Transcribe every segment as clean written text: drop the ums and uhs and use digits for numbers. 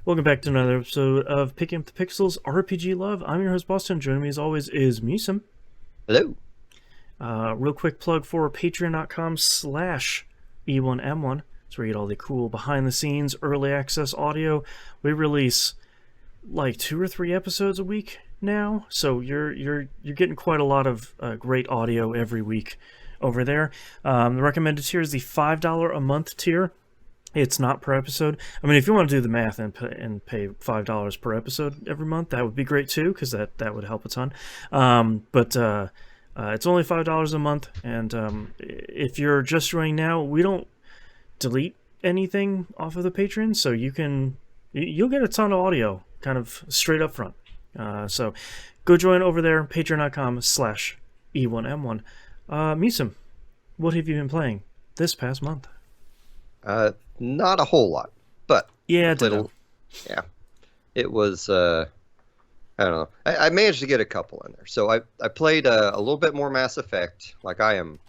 Welcome back to another episode of Picking Up the Pixels RPG Love. I'm your host, Boston. Joining me as always is Musim. Hello. Real quick plug for patreon.com/E1M1. It's where you get all the cool behind the scenes, early access audio. We release like 2 or 3 episodes a week now, so you're getting quite a lot of great audio every week over there. The recommended tier is the $5 a month tier. It's not per episode. I mean, if you want to do the math and pay $5 per episode every month, that would be great too, because that would help a ton. But it's only $5 a month, and if you're just joining now, we don't delete anything off of the Patreon, so you'll get a ton of audio, kind of straight up front. So go join over there, patreon.com/E1M1. Misum, what have you been playing this past month? Not a whole lot, but Yeah, played yeah. It was I don't know. I managed to get a couple in there. So I played a little bit more Mass Effect. Like I am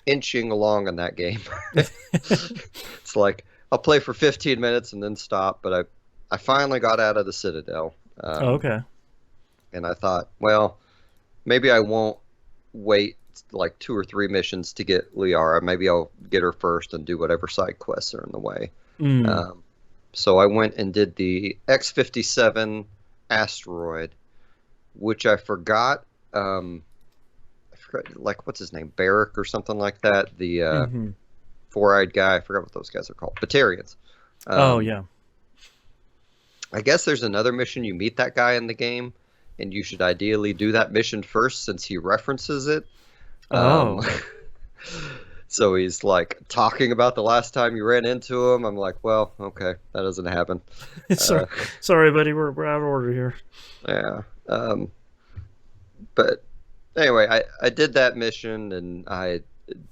inching along in that game. It's like I'll play for 15 minutes and then stop. But I finally got out of the Citadel. Okay. And I thought, well, maybe I won't wait like 2 or 3 missions to get Liara. Maybe I'll get her first and do whatever side quests are in the way. So I went and did the X-57 asteroid, which I forgot. I forgot, like, what's his name? Barrick or something like that. The four-eyed guy. I forgot what those guys are called. Batarians. Oh, yeah. I guess there's another mission. You meet that guy in the game, and you should ideally do that mission first since he references it. So he's like talking about the last time you ran into him. I'm like, well, okay, that doesn't happen. Sorry, buddy, we're out of order here. Yeah. But anyway, I did that mission, and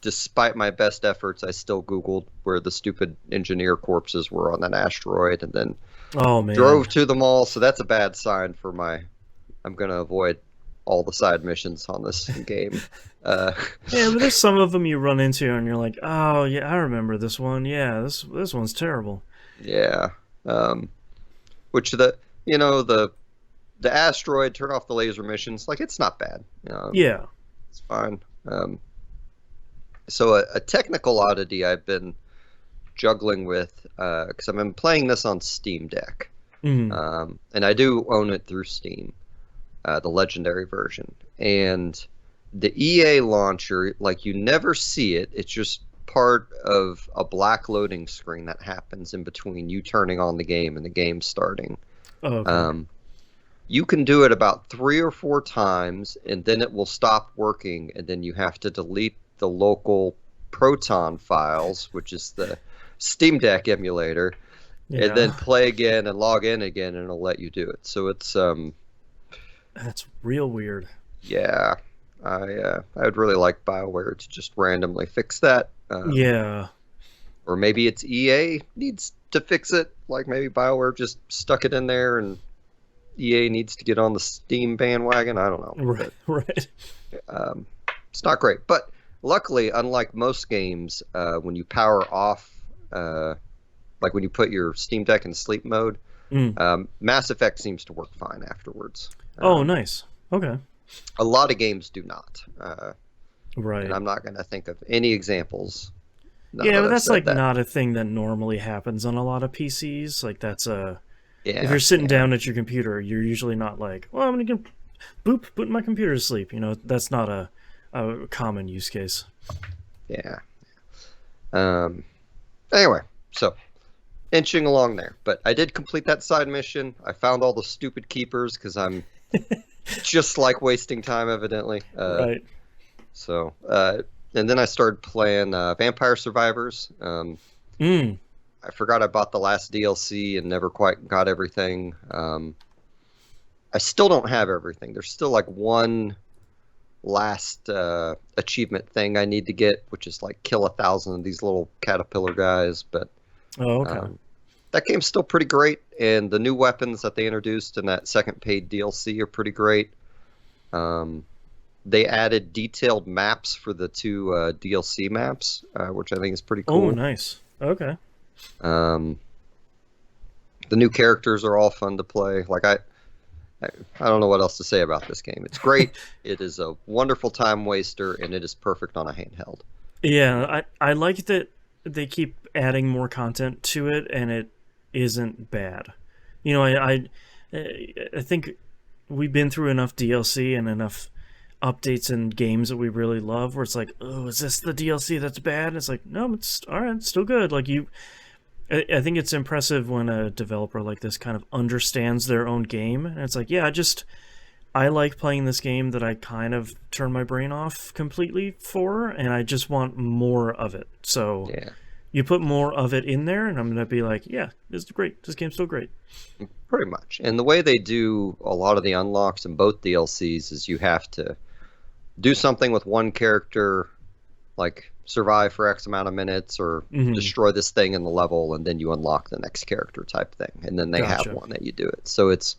despite my best efforts, I still Googled where the stupid engineer corpses were on that asteroid, and then drove to them all. So that's a bad sign for I'm going to avoid all the side missions on this game. Yeah, but there's some of them you run into and you're like, oh yeah, I remember this one. Yeah, this one's terrible. Yeah. Which the asteroid, turn off the laser missions, like it's not bad. Yeah. It's fine. So a technical oddity I've been juggling with, because I've been playing this on Steam Deck. And I do own it through Steam. The legendary version, and the EA launcher, like you never see it. It's just part of a black loading screen that happens in between you turning on the game and the game starting. Okay. You can do it about 3 or 4 times, and then it will stop working, and then you have to delete the local Proton files, which is the Steam Deck emulator, and then play again and log in again, and it'll let you do it. So it's that's real weird. Yeah, I would really like BioWare to just randomly fix that. Yeah. Or maybe it's EA needs to fix it. Like maybe BioWare just stuck it in there and EA needs to get on the Steam bandwagon. I don't know. Right. It's not great. But luckily, unlike most games, when you power off, like when you put your Steam Deck in sleep mode, Mass Effect seems to work fine afterwards. Oh, nice. Okay. A lot of games do not. Right. And I'm not going to think of any examples. Yeah, but that's like not a thing that normally happens on a lot of PCs. Like that's if you're sitting down at your computer, you're usually not like, well, I'm going to put my computer to sleep. You know, that's not a common use case. Yeah. Anyway, so inching along there, but I did complete that side mission. I found all the stupid keepers because I'm just like wasting time, evidently. Right. So, and then I started playing Vampire Survivors. I forgot I bought the last DLC and never quite got everything. I still don't have everything. There's still like one last achievement thing I need to get, which is like kill 1,000 of these little caterpillar guys. But that game's still pretty great, and the new weapons that they introduced in that second paid DLC are pretty great. They added detailed maps for the 2 DLC maps, which I think is pretty cool. Oh, nice. Okay. The new characters are all fun to play. I don't know what else to say about this game. It's great. It is a wonderful time waster, and it is perfect on a handheld. Yeah, I like that they keep adding more content to it, and it isn't bad. You know, I think we've been through enough DLC and enough updates and games that we really love, where it's like, oh, is this the DLC that's bad? And it's like, no, it's all right, it's still good. Like I think it's impressive when a developer like this kind of understands their own game, and it's like, yeah, I like playing this game that I kind of turn my brain off completely for, and I just want more of it. So Yeah, you put more of it in there, and I'm gonna be like, yeah, this is great. This game's still great. pretty much. And the way they do a lot of the unlocks in both DLCs is you have to do something with one character, like survive for X amount of minutes or destroy this thing in the level, and then you unlock the next character type thing. And then they Gotcha. have one that you do it. So it's,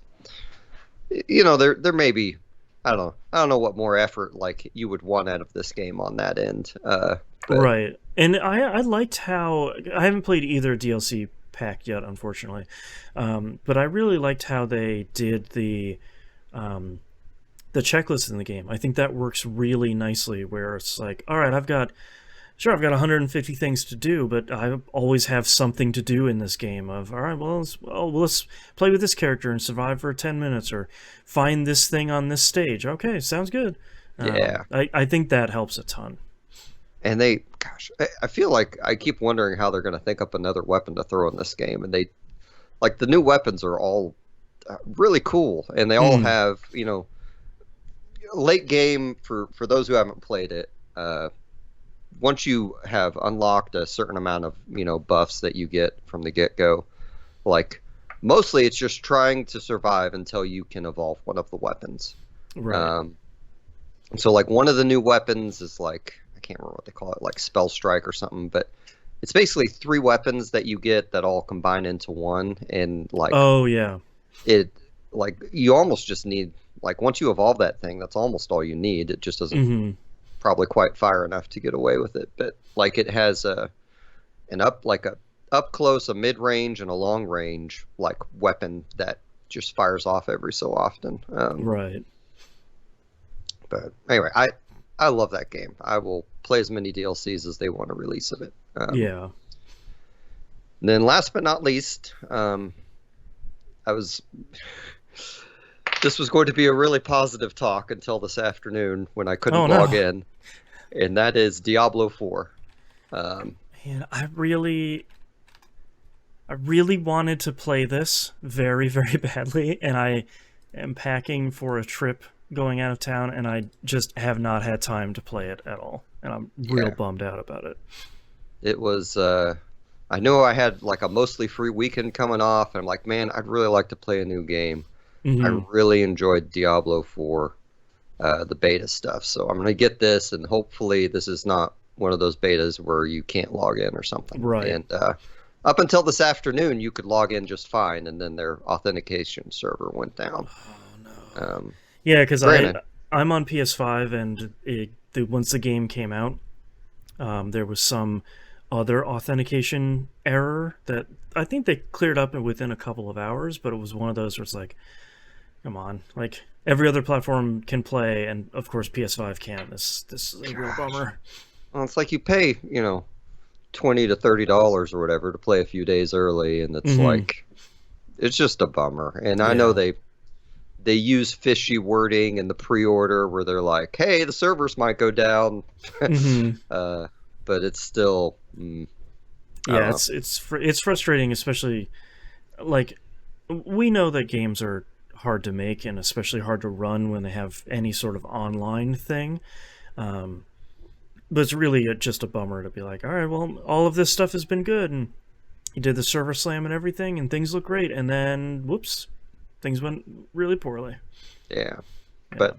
there may be, I don't know what more effort like you would want out of this game on that end. But Right. And I liked how I haven't played either DLC pack yet, unfortunately, but I really liked how they did the checklist in the game. I think that works really nicely, where it's like, all right, I've got 150 things to do, but I always have something to do in this game. Of all right, let's play with this character and survive for 10 minutes, or find this thing on this stage. Okay, sounds good. yeah. I think that helps a ton. And gosh, I feel like I keep wondering how they're going to think up another weapon to throw in this game. And like the new weapons are all really cool, and they all have, late game for those who haven't played it. Once you have unlocked a certain amount of buffs that you get from the get-go, like mostly it's just trying to survive until you can evolve one of the weapons. Right. So like one of the new weapons is like, I can't remember what they call it, like Spell Strike or something, but it's basically 3 weapons that you get that all combine into one, and like Oh yeah. it like you almost just need, like, once you evolve that thing, that's almost all you need. It just doesn't probably quite fire enough to get away with it, but like it has a up close, a mid range, and a long range like weapon that just fires off every so often. Right. But anyway, I love that game. I will play as many DLCs as they want to release of it. Yeah. And then last but not least, this was going to be a really positive talk until this afternoon when I couldn't log in, and that is Diablo 4. Man, I really wanted to play this very, very badly, and I am packing for a trip going out of town, and I just have not had time to play it at all, and I'm real bummed out about it. It was, I know I had like a mostly free weekend coming off, and I'm like, man, I'd really like to play a new game. I really enjoyed Diablo 4, the beta stuff, so I'm going to get this, and hopefully this is not one of those betas where you can't log in or something. Right. And up until this afternoon, you could log in just fine, and then their authentication server went down. Oh, no. Yeah, because I'm on PS5, and once the game came out, there was some other authentication error that I think they cleared up within a couple of hours, but it was one of those where it's like, come on, like every other platform can play, and of course PS5 can't. This is a real bummer. Well, it's like you pay, $20 to $30 or whatever to play a few days early, and it's like, it's just a bummer. And I know they use fishy wording in the pre-order where they're like, hey, the servers might go down. But it's still it's frustrating, especially like we know that games are hard to make and especially hard to run when they have any sort of online thing, but it's really just a bummer to be like, all right, well, all of this stuff has been good, and you did the server slam and everything, and things look great, and then whoops, things went really poorly. Yeah. But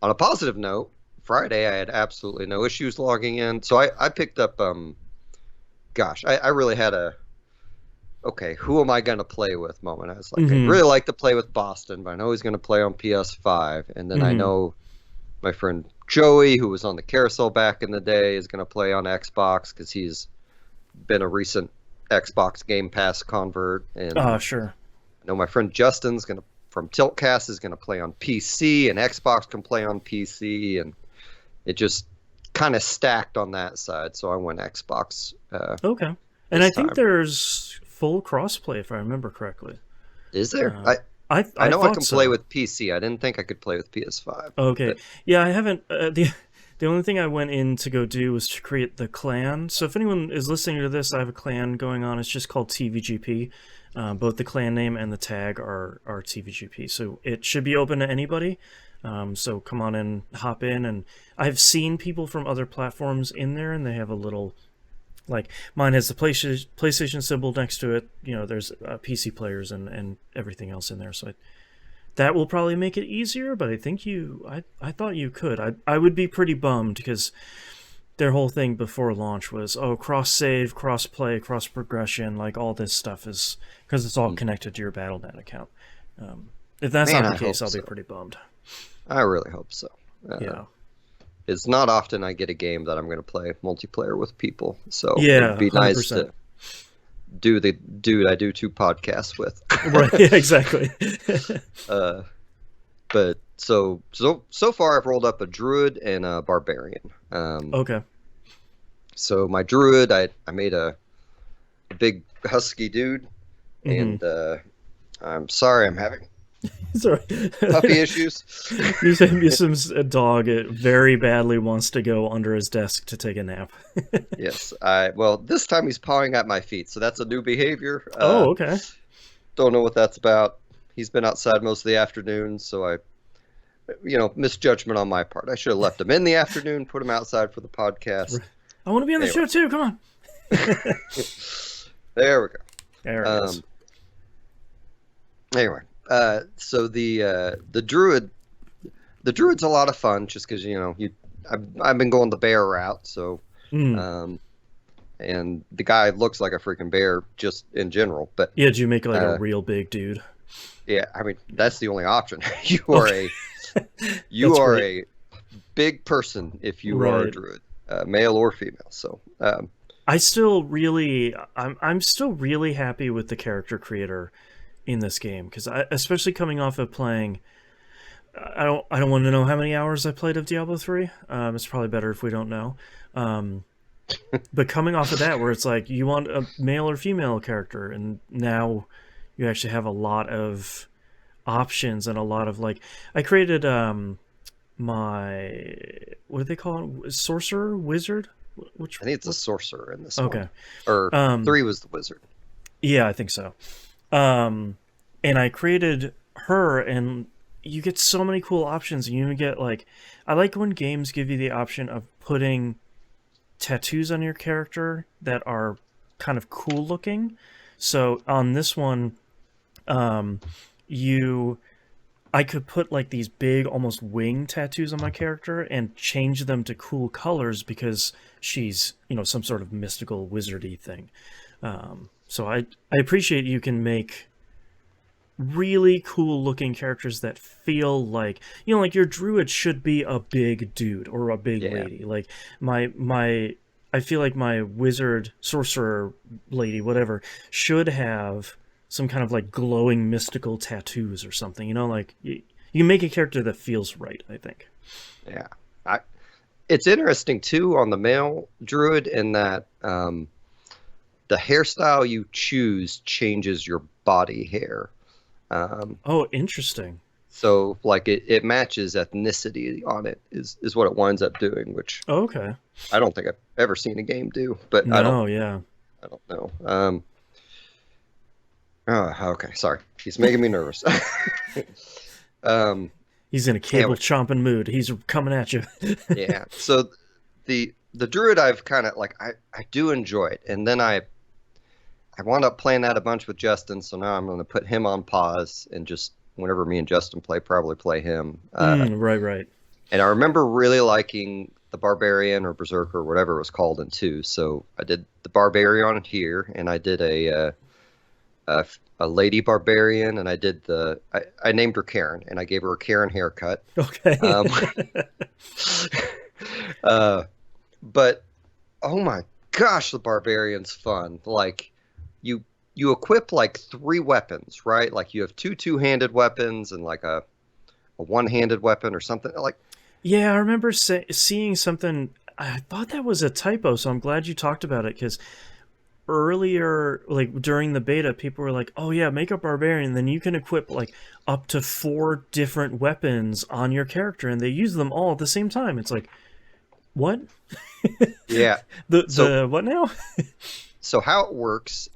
on a positive note, Friday I had absolutely no issues logging in. So I picked up, I really had okay, who am I going to play with moment. I was like, I really like to play with Boston, but I know he's going to play on PS5. And then I know my friend Joey, who was on the carousel back in the day, is going to play on Xbox because he's been a recent Xbox Game Pass convert, and Sure. I know my friend Justin's from Tiltcast is gonna play on PC, and Xbox can play on PC, and it just kind of stacked on that side. So I went Xbox. Okay. And This I think time. there's full crossplay if I remember correctly. Is there? I I know I thought can so. play with PC. I didn't think I could play with PS5. Okay. But Yeah, I haven't. The only thing I went in to go do was to create the clan. So if anyone is listening to this, I have a clan going on. It's just called TVGP. Both the clan name and the tag are TVGP. So it should be open to anybody. So come on in, hop in, and I've seen people from other platforms in there, and they have a little, like, mine has the PlayStation symbol next to it. You know, there's PC players and everything else in there. So that will probably make it easier. But I think I thought you could. I would be pretty bummed because their whole thing before launch was, oh, cross save, cross play, cross progression, like all this stuff is because it's all connected to your Battle.net account. If that's man, not I the case, hope I'll be so. pretty bummed. I really hope so. Yeah. It's not often I get a game that I'm going to play multiplayer with people, so Yeah, it'd be 100%. nice to do the dude I do 2 podcasts with. Right, yeah, exactly. But so far I've rolled up a druid and a barbarian. Okay. So my druid, I made a big husky dude, and I'm sorry I'm having Sorry. puppy issues. You said some dog very badly wants to go under his desk to take a nap. Yes, well, this time he's pawing at my feet, so that's a new behavior. Oh, okay. Don't know what that's about. He's been outside most of the afternoon, so misjudgment on my part. I should have left him in the afternoon, put him outside for the podcast. I want to be on the show too. Come on. There we go. There it is. Anyway, so the druid's a lot of fun, just because I've been going the bear route, so and the guy looks like a freaking bear just in general. But yeah, did you make like a real big dude? Yeah, I mean that's the only option. You are a big person if you are a druid, male or female. So I'm still really happy with the character creator in this game, because especially coming off of playing, I don't want to know how many hours I played of Diablo 3. It's probably better if we don't know. But coming off of that, where it's like you want a male or female character, and now you actually have a lot of options and a lot of, like, I created my, what do they call it? Sorcerer? Wizard? I think it's a sorcerer in this okay. one. Or 3 was the wizard. Yeah, I think so. And I created her, and you get so many cool options. You even get, like, I like when games give you the option of putting tattoos on your character that are kind of cool looking. So on this one, I could put like these big, almost wing tattoos on my character and change them to cool colors because she's, some sort of mystical wizardy thing. So I appreciate you can make really cool looking characters that feel like, like your druid should be a big dude or a big lady. Like I feel like my wizard, sorcerer lady, whatever, should have some kind of like glowing mystical tattoos or something, like you make a character that feels right, I think. Yeah. It's interesting too on the male druid in that the hairstyle you choose changes your body hair. Oh, interesting. So like it matches ethnicity on it is what it winds up doing, which okay. I don't think I've ever seen a game do, but no, I don't know. Okay, sorry. He's making me nervous. He's in a cable chomping mood. He's coming at you. Yeah. So the druid I've kind of like I do enjoy it, and then I wound up playing that a bunch with Justin, so now I'm going to put him on pause and just whenever me and Justin probably play him. Right. And I remember really liking the Barbarian or Berserker or whatever it was called in 2. So I did the Barbarian here, and I did a Lady Barbarian, and I did I named her Karen, and I gave her a Karen haircut. Okay. But oh my gosh, the Barbarian's fun. Like you you equip like three weapons, right? Like you have two-handed weapons and like a one-handed weapon or something. Like Yeah, I remember seeing something. I thought that was a typo, so I'm glad you talked about it because earlier, like during the beta, people were like, "Oh yeah, make a barbarian, then you can equip like up to 4 different weapons on your character, and they use them all at the same time." It's like, what? yeah. the So the what now? so how it works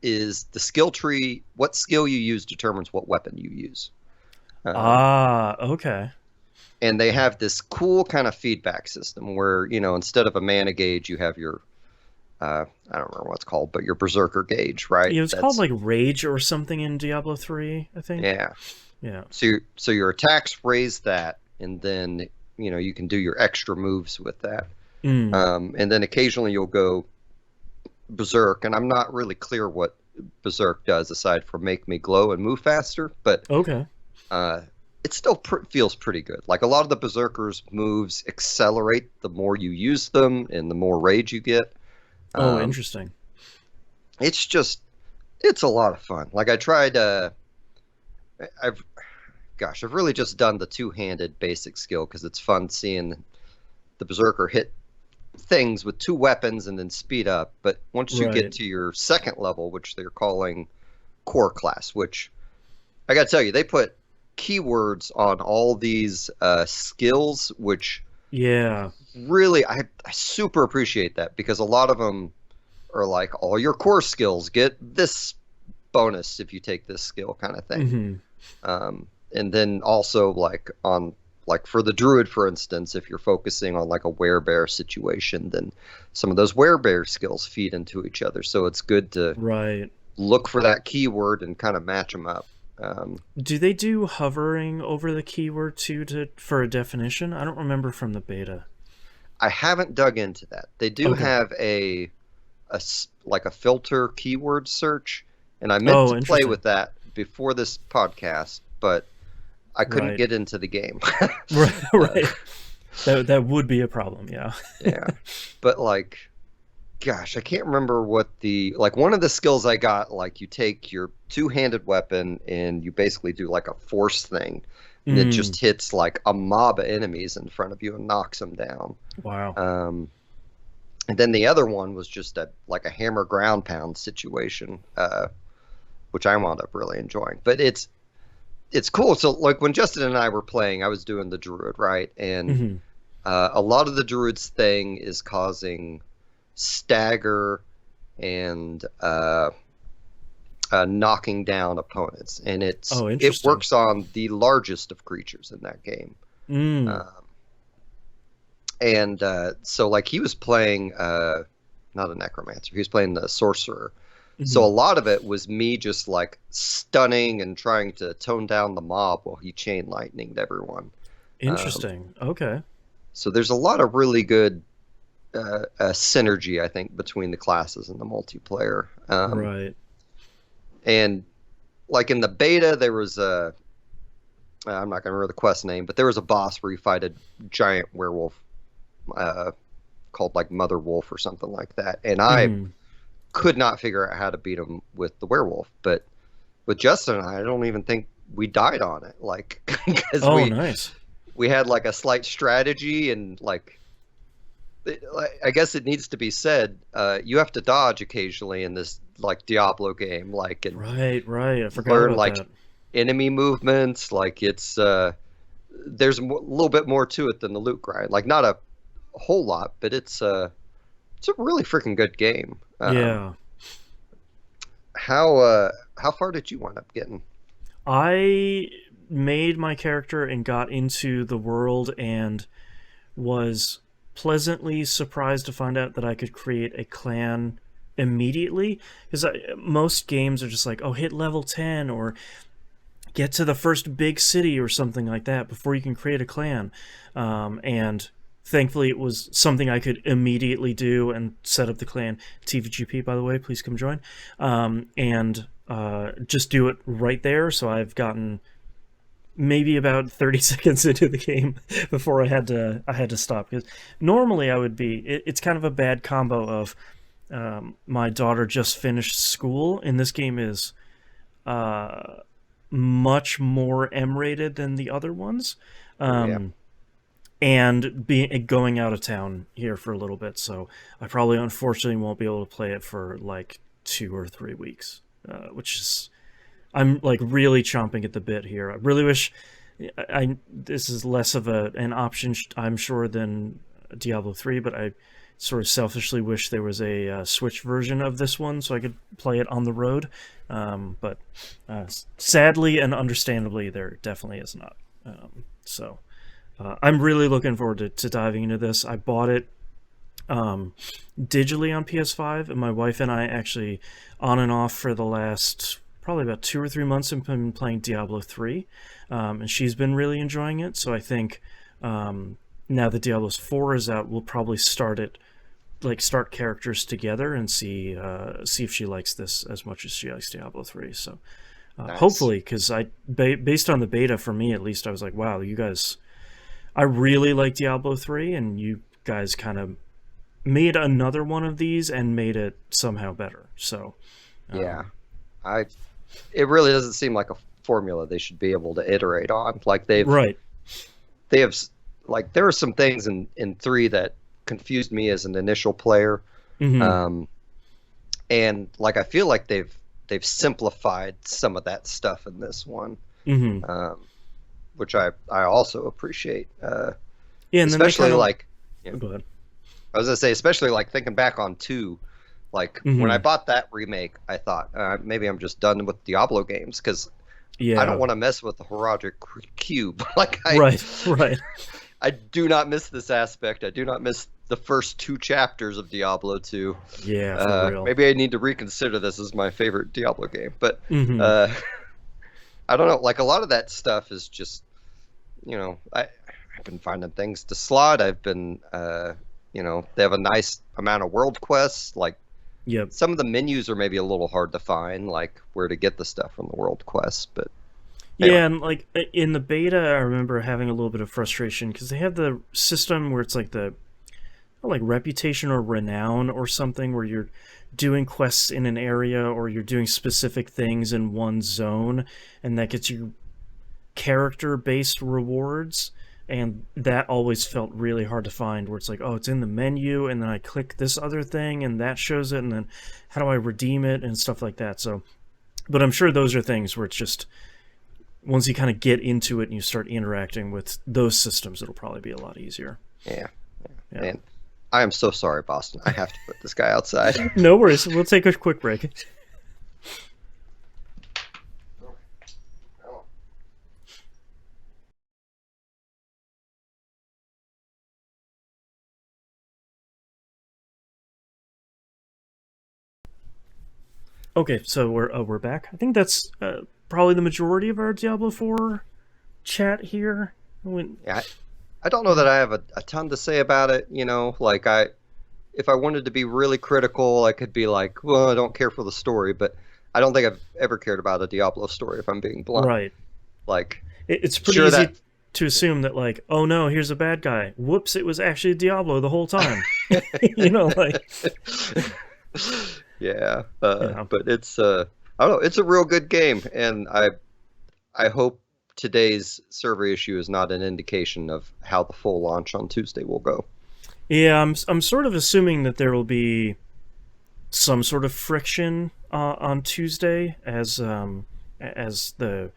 is the skill tree. What skill you use determines what weapon you use. Um, Ah, okay. and they have this cool kind of feedback system where, instead of a mana gauge, you have your I don't remember what it's called, but your berserker gauge, right? Yeah, it was called That's like Rage or something in Diablo 3, I think. yeah. Yeah. So your attacks raise that, and then you can do your extra moves with that. Mm. And then occasionally you'll go berserk, and I'm not really clear what berserk does aside from make me glow and move faster, but Okay. uh, it still feels pretty good. Like a lot of the berserkers moves accelerate the more you use them and the more rage you get. Oh, Um, interesting. it's just it's a lot of fun. Like I tried I've I've really just done the two-handed basic skill because it's fun seeing the berserker hit things with two weapons and then speed up. But once you get Right. to your second level, which they're calling core class, which I got to tell you, they put keywords on all these skills, which Yeah. really I super appreciate that because a lot of them are like all your core skills get this bonus if you take this skill kind of thing. Mm-hmm. And then also like for the druid, for instance, if you're focusing on like a werebear situation, then some of those werebear skills feed into each other. So it's good to Right. look for that keyword and kind of match them up. Do they do hovering over the keyword too for a definition? I don't remember from the beta. I haven't dug into that. They do Okay. have like a filter keyword search, and I meant Oh, to play interesting. with that before this podcast, but I couldn't Right. get into the game. Right. uh, Right. That would be a problem. Yeah. yeah, but like, gosh, I can't remember what like one of the skills I got. Like, you take your two-handed weapon and you basically do like a force thing, and it Mm. just hits like a mob of enemies in front of you and knocks them down. Wow. Um, and then the other one was just like a hammer ground pound situation, which I wound up really enjoying. But it's cool. So like when Justin and I were playing, I was doing the druid, right? And Mm-hmm. a lot of the druid's thing is causing stagger and knocking down opponents, and Oh, it interesting. works on the largest of creatures in that game. Mm. Um, and so like he was playing not a necromancer, he was playing the sorcerer. So Mm-hmm. a lot of it was me just like stunning and trying to tone down the mob while he chain lightninged everyone. Um, Interesting. Okay. so there's a lot of really good synergy, I think, between the classes and the multiplayer. Right. And like in the beta, there was I'm not going to remember the quest name, but there was a boss where you fight a giant werewolf called like Mother Wolf or something like that. And I Mm. could not figure out how to beat him with the werewolf. But with Justin and I don't even think we died on it. Like, because Oh, nice. we had like a slight strategy and like, I guess it needs to be said, you have to dodge occasionally in this like Diablo game, like, and Right. Right. I forgot learn about like that. enemy movements. Like there's a little bit more to it than the loot grind. Like not a whole lot, but it's a really freaking good game. Yeah. How far did you wind up getting? I made my character and got into the world and was pleasantly surprised to find out that I could create a clan immediately because most games are just like, oh, hit level 10 or get to the first big city or something like that before you can create a clan. And thankfully it was something I could immediately do and set up the clan. TVGP, by the way, please come join. And just do it right there. So I've gotten maybe about 30 seconds into the game before I had to stop, because normally I would be it's kind of a bad combo of My daughter just finished school, and this game is uh, much more M-rated than the other ones. Oh yeah. Um, and going out of town here for a little bit, so I probably unfortunately won't be able to play it for like 2 or 3 weeks, which is I'm like really chomping at the bit here. I really wish this is less of an option, I'm sure, than Diablo 3, but I sort of selfishly wish there was a Switch version of this one so I could play it on the road. But sadly and understandably, there definitely is not. So I'm really looking forward to diving into this. I bought it digitally on PS5, and my wife and I actually, on and off for the last probably about 2 or 3 months, have been playing Diablo 3, and she's been really enjoying it. So I think now that Diablo 4 is out, we'll probably start characters together and see if she likes this as much as she likes Diablo 3. So Nice. hopefully, because based on the beta, for me at least, I was like, wow, you guys, I really like Diablo 3, and you guys kind of made another one of these and made it somehow better. So Yeah. I it really doesn't seem like a formula they should be able to iterate on. Like right. they have like there were some things in 3 that confused me as an initial player. Mm-hmm. And like I feel like they've simplified some of that stuff in this one. Mm-hmm. Which I also appreciate. Yeah, and then Especially they kind of like go ahead. I was gonna say, especially like thinking back on 2, like Mm-hmm. when I bought that remake, I thought maybe I'm just done with Diablo games because I don't Yeah. want to mess with the Herodic Cube. Like Right. I do not miss this aspect. I do not miss the first 2 chapters of Diablo 2. Yeah, for real. Maybe I need to reconsider this as my favorite Diablo game. But Mm-hmm. I don't know. Like a lot of that stuff is just, I've been finding things to slot. I've been, they have a nice amount of world quests. Like Yep. some of the menus are maybe a little hard to find, like where to get the stuff from the world quests. But anyway, Yeah, and like in the beta, I remember having a little bit of frustration because they have the system where it's like like reputation or renown or something, where you're doing quests in an area or you're doing specific things in one zone, and that gets you character-based rewards. And that always felt really hard to find, where it's like, oh, it's in the menu, and then I click this other thing and that shows it, and then how do I redeem it and stuff like that. So, but I'm sure those are things where it's just once you kind of get into it and you start interacting with those systems, it'll probably be a lot easier. yeah. Yeah. Man, I am so sorry, Boston. I have to put this guy outside. No worries. We'll take a quick break. Okay, so we're back. I think that's probably the majority of our Diablo 4 chat here. Yeah, I don't know that I have a ton to say about it. Like if I wanted to be really critical, I could be like, well, I don't care for the story, but I don't think I've ever cared about a Diablo story, if I'm being blunt. Right. Like, It's pretty sure easy that, to assume that, like, oh no, here's a bad guy. Whoops, it was actually Diablo the whole time. Like. yeah, Yeah. but it's I don't know, it's a real good game, and I hope today's server issue is not an indication of how the full launch on Tuesday will go. Yeah, I'm sort of assuming that there will be some sort of friction on Tuesday as the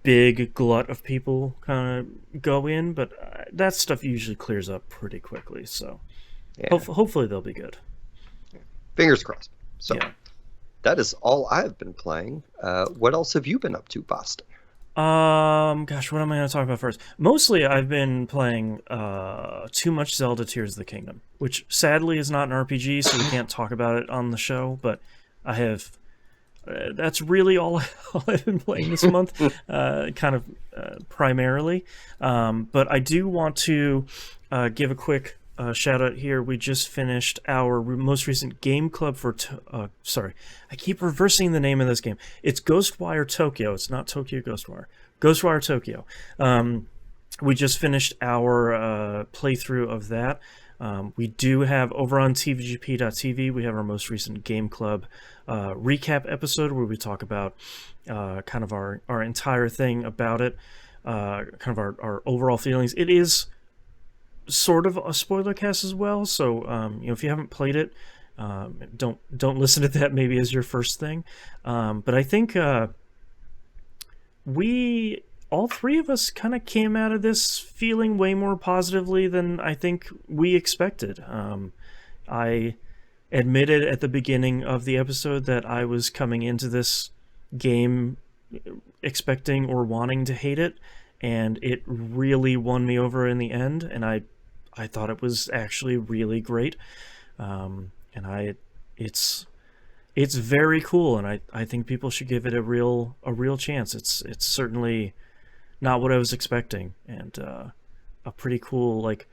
big glut of people kind of go in, but that stuff usually clears up pretty quickly. So Yeah. hopefully they'll be good. Fingers crossed. So Yeah. that is all I've been playing. What else have you been up to, Boston? Gosh, what am I going to talk about first? Mostly, I've been playing too much Zelda Tears of the Kingdom, which sadly is not an RPG, so we can't talk about it on the show. But I have. That's really all I've been playing this month, kind of primarily. But I do want to give a quick shout out here. We just finished our most recent game club for sorry, I keep reversing the name of this game. It's Ghostwire Tokyo. It's not Tokyo Ghostwire. Ghostwire Tokyo. We just finished our playthrough of that. We do have over on tvgp.tv, we have our most recent Game Club recap episode where we talk about kind of our entire thing about it, kind of our overall feelings. It is sort of a spoiler cast as well, so if you haven't played it, don't listen to that maybe as your first thing. But I think we all three of us kind of came out of this feeling way more positively than I think we expected. I admitted at the beginning of the episode that I was coming into this game expecting or wanting to hate it, and it really won me over in the end, and I thought it was actually really great. It's very cool, and I think people should give it a real chance. It's certainly not what I was expecting, and a pretty cool like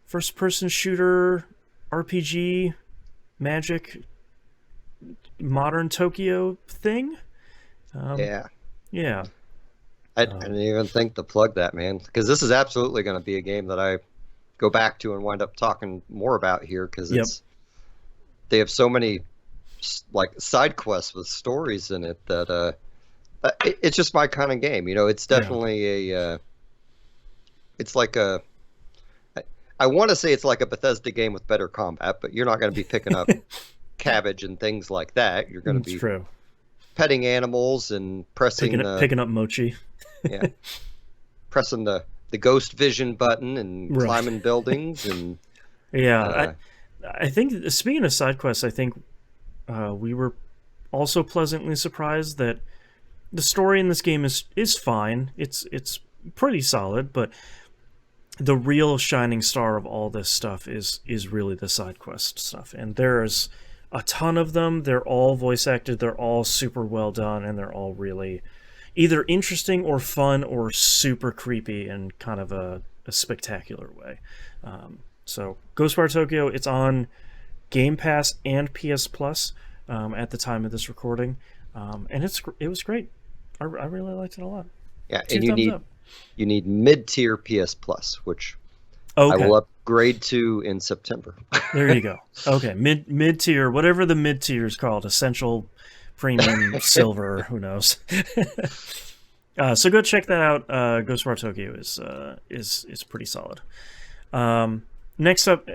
first person shooter RPG magic modern Tokyo thing. Yeah. I didn't even think to plug that, man, because this is absolutely going to be a game that I go back to and wind up talking more about here, because they have so many like side quests with stories in it that it's just my kind of game. It's definitely it's like I want to say it's like a Bethesda game with better combat, but you're not going to be picking up cabbage and things like that. You're going to be true. Petting animals and pressing picking up mochi. Yeah, pressing the ghost vision button and climbing buildings and I think, speaking of side quests, I think we were also pleasantly surprised that the story in this game is fine. It's pretty solid, but the real shining star of all this stuff is really the side quest stuff, and there's a ton of them. They're all voice acted, they're all super well done, and they're all really either interesting or fun or super creepy in kind of a spectacular way. So Ghostwire Tokyo, it's on Game Pass and PS Plus at the time of this recording, and it was great. I really liked it a lot. Yeah, and you need mid-tier PS Plus, which okay. I will upgrade to in September. There you go. Okay, mid-tier, whatever the mid-tier is called, essential, premium, silver, who knows. So go check that out. Ghostwire Tokyo is pretty solid. Next up,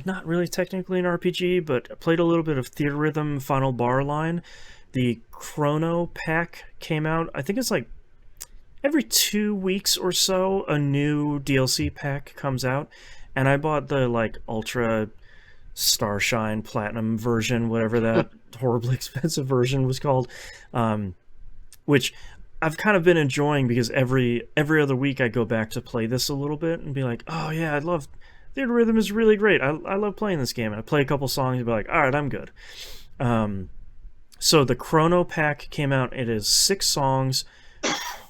not really technically an RPG, but I played a little bit of Theatrhythm Final Bar Line. The Chrono Pack came out. I think it's like every 2 weeks or so a new DLC pack comes out, and I bought the like Ultra Starshine Platinum version, whatever that horribly expensive version was called, which I've kind of been enjoying because every other week I go back to play this a little bit and be like, oh yeah, I love Theatrhythm is really great. I love playing this game, and I play a couple songs and be like, all right, I'm good. So the Chrono Pack came out. It is 6 songs,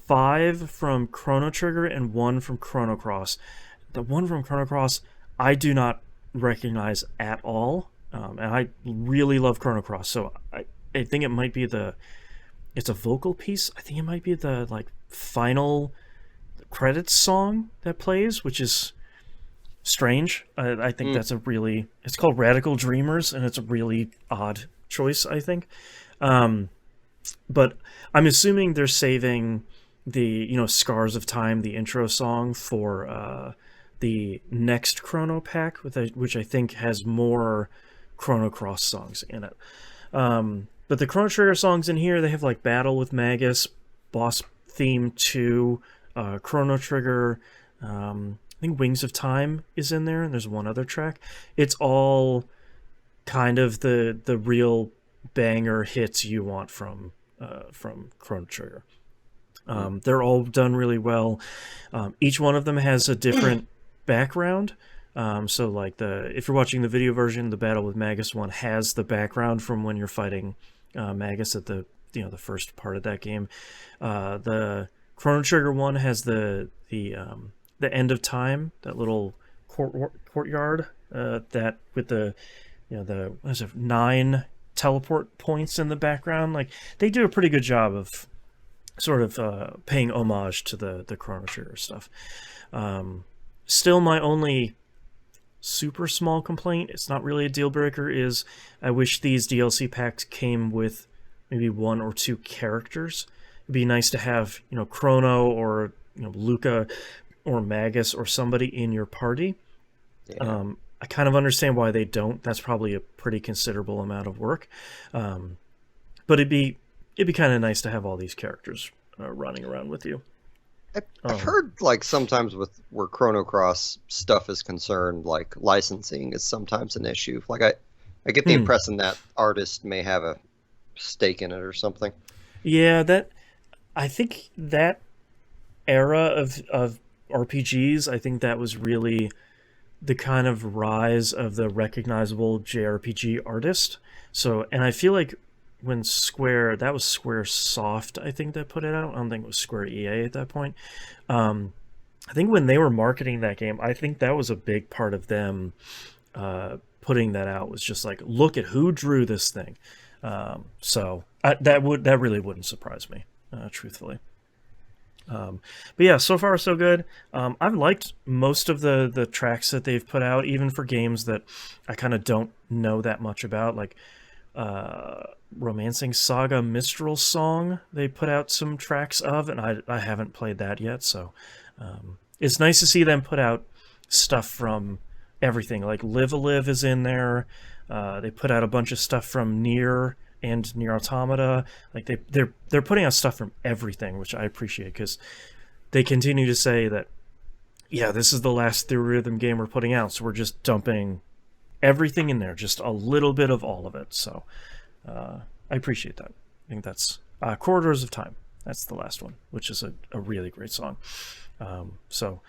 5 from Chrono Trigger and 1 from Chrono Cross. The one from Chrono Cross I do not recognize at all, and I really love Chrono Cross. So I think it might be it's a vocal piece. I think it might be the like final credits song that plays, which is strange. I think that's it's called Radical Dreamers, and it's a really odd choice, I think. But I'm assuming they're saving the Scars of Time, the intro song, for the next Chrono Pack, which I think has more Chrono Cross songs in it. But the Chrono Trigger songs in here, they have like Battle with Magus, Boss Theme 2, Chrono Trigger, I think Wings of Time is in there, and there's one other track. It's all kind of the real banger hits you want from Chrono Trigger. They're all done really well. Each one of them has a different background. So like if you're watching the video version, the Battle with Magus one has the background from when you're fighting Magus at the first part of that game. The Chrono Trigger one has the End of Time, that little courtyard that with the what is it, 9 teleport points in the background. Like, they do a pretty good job of sort of paying homage to the Chrono Trigger stuff. Still, my only super small complaint, it's not really a deal breaker, is I wish these DLC packs came with maybe one or two characters. It'd be nice to have, Chrono or, Luca or Magus or somebody in your party. Yeah. I kind of understand why they don't. That's probably a pretty considerable amount of work. But it'd be kind of nice to have all these characters running around with you. I've heard like sometimes with where Chrono Cross stuff is concerned, like licensing is sometimes an issue. Like I get the impression that artist may have a stake in it or something. Yeah, I think that era of RPGs, I think that was really the kind of rise of the recognizable JRPG artist. So, and I feel like when that was Square Soft, I think, that put it out. I don't think it was Square EA at that point. I think when they were marketing that game, I think that was a big part of them putting that out, was just like, look at who drew this thing. That really wouldn't surprise me, truthfully. But yeah, so far so good. I've liked most of the tracks that they've put out, even for games that I kind of don't know that much about, like Romancing Saga Mistral Song. They put out some tracks of, and I haven't played that yet, so it's nice to see them put out stuff from everything. Like Live a Live is in there. They put out a bunch of stuff from Nier and Nier Automata. Like they're putting out stuff from everything, which I appreciate, because they continue to say that, yeah, this is the last Theatrhythm game we're putting out, so we're just dumping everything in there, just a little bit of all of it. So I appreciate that. I think that's Corridors of Time. That's the last one, which is a really great song. So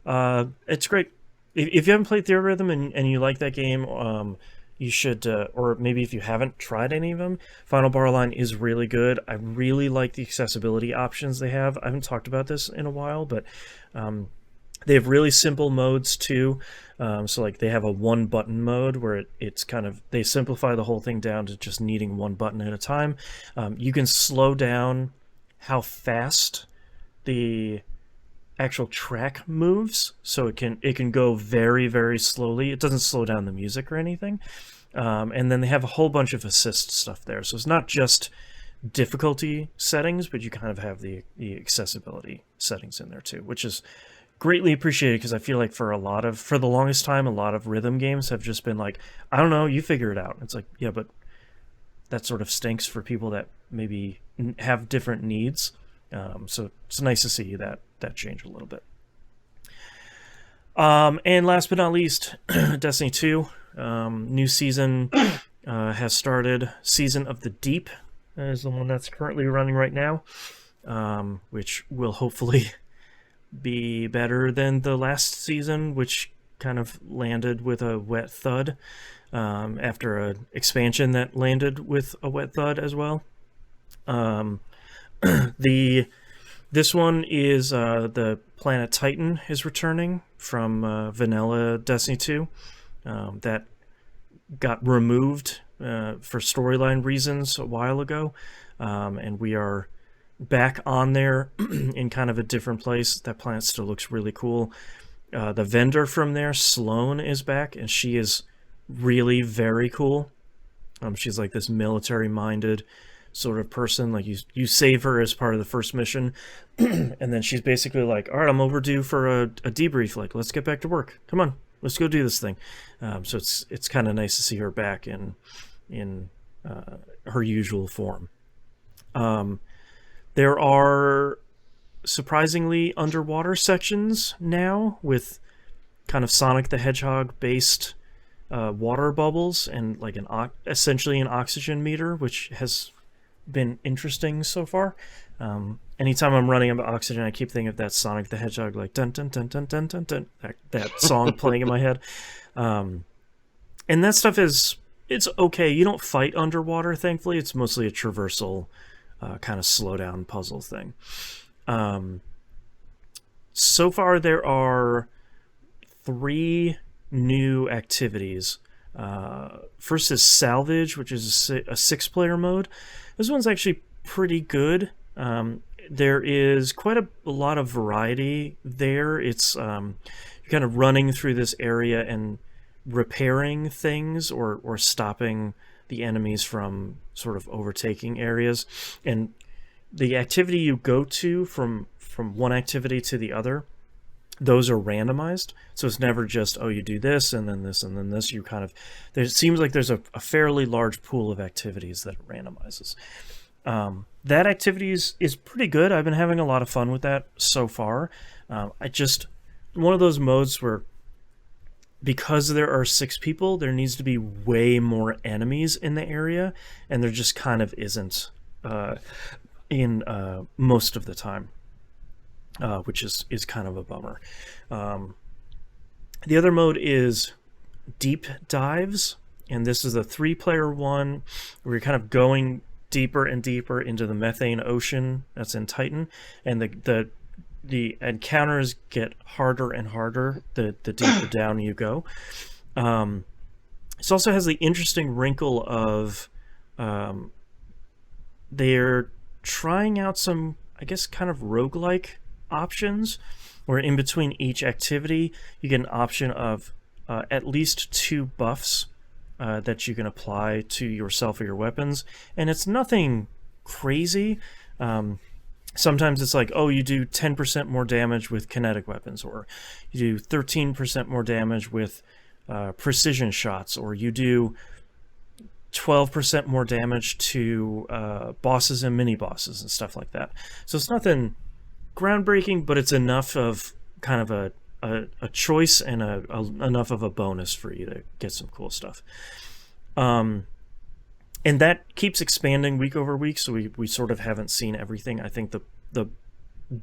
it's great. If you haven't played Theatrhythm and you like that game, you should, or maybe if you haven't tried any of them, Final Bar Line is really good. I really like the accessibility options they have. I haven't talked about this in a while, but they have really simple modes too. So like they have a one button mode where it's kind of, they simplify the whole thing down to just needing one button at a time. You can slow down how fast the actual track moves, so it can go very, very slowly. It doesn't slow down the music or anything. And then they have a whole bunch of assist stuff there, so it's not just difficulty settings, but you kind of have the accessibility settings in there too, which is greatly appreciated, because I feel like for the longest time, a lot of rhythm games have just been like, I don't know, you figure it out. It's like, yeah, but that sort of stinks for people that maybe have different needs. So it's nice to see that change a little bit. And last but not least, Destiny 2, new season has started. Season of the Deep is the one that's currently running right now, which will hopefully be better than the last season, which kind of landed with a wet thud, after an expansion that landed with a wet thud as well. This one is the planet Titan is returning from vanilla Destiny 2. That got removed for storyline reasons a while ago, and we are back on there in kind of a different place. That planet still looks really cool. The vendor from there, Sloane, is back, and she is really very cool. She's like this military-minded sort of person. Like you save her as part of the first mission, and then she's basically like, all right, I'm overdue for a debrief, like, let's get back to work, come on, let's go do this thing. So it's kind of nice to see her back in her usual form. There are surprisingly underwater sections now with kind of Sonic the Hedgehog based water bubbles and like essentially an oxygen meter, which has been interesting so far. Anytime I'm running out of oxygen, I keep thinking of that Sonic the Hedgehog, like dun dun dun dun dun dun dun, that song playing in my head. And that stuff it's okay. You don't fight underwater, thankfully. It's mostly a traversal kind of slow down puzzle thing. So far there are 3 new activities. First is Salvage, which is a 6-player mode. This one's actually pretty good. There is quite a lot of variety there. It's you're kind of running through this area, and repairing things or stopping the enemies from sort of overtaking areas. And the activity you go to from one activity to the other, those are randomized. So it's never just, oh, you do this and then this and then this. You kind of, there, it seems like there's a fairly large pool of activities that it randomizes. That activity is pretty good. I've been having a lot of fun with that so far. One of those modes where, because there are 6 people, there needs to be way more enemies in the area, and there just kind of isn't in most of the time, which is kind of a bummer. The other mode is deep dives, and this is a 3-player one where you're kind of going deeper and deeper into the methane ocean that's in Titan, and the encounters get harder and harder the deeper down you go. This also has the interesting wrinkle of they're trying out some, I guess, kind of roguelike options, where in between each activity you get an option of at least 2 buffs that you can apply to yourself or your weapons, and it's nothing crazy. Sometimes it's like, oh, you do 10% more damage with kinetic weapons, or you do 13% more damage with precision shots, or you do 12% more damage to bosses and mini-bosses and stuff like that. So it's nothing groundbreaking, but it's enough of kind of a choice and enough of a bonus for you to get some cool stuff. And that keeps expanding week over week, so we sort of haven't seen everything. I think the